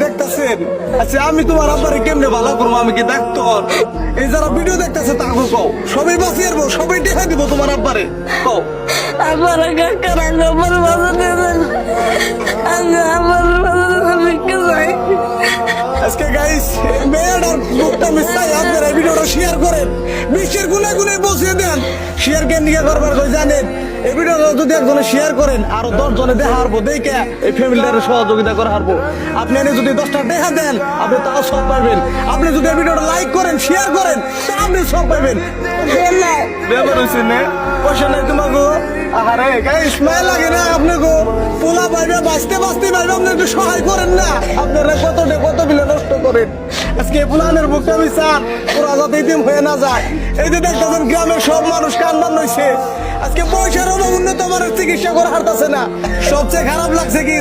দেখতেছেন আচ্ছা আমি তোমার আব্বারে কেমনে ভালো করবো? আমি কি ডাক্তার? এই যারা ভিডিও দেখতেছে তাকে কও, সবাই বাঁচিয়ে আসবো, সবাই দেখা দিব তোমার আব্বারে। কও আমার আজকে গাইস মেয়েটার মুখটা মিশাই আপনারা এই ভিডিওটা শেয়ার করেন, বিশ্বের গুনে গুনে বসিয়ে দেন। শেয়ার কেন নিয়ে করবার কই জানেন? এই ভিডিওটা যদি একজনে শেয়ার করেন আরো 10 জনে দেখা হারবো, দেখে এই ফ্যামিলিটার সহযোগিতা করে হারবো। আপনি এনে যদি 10টা দেখা দেন আপনি তাও সব পাইবেন। আপনি যদি এই ভিডিওটা লাইক করেন, শেয়ার করেন, তা আপনি সব পাইবেন। ব্যাপার হয়েছে না, পয়সা নাই তোমাকে। আরে গাইস মায়া লাগে না আপনাকে? পোলা পাইবে বাঁচতে বাঁচতে পাইবে, আপনি একটু সহায় করেন না। আপনারা কত বিলে নষ্ট করেন। আজকে পুলানের মুখটা বিচার পুরা যাতে দিন হয়ে না যায়। এই যে দেখতেছেন গ্রামের সব মানুষ কান্দান হয়েছে। আজকে পয়সার অভাব উন্নত মানের চিকিৎসা করা হারতাছে না। সবচেয়ে খারাপ লাগছে কি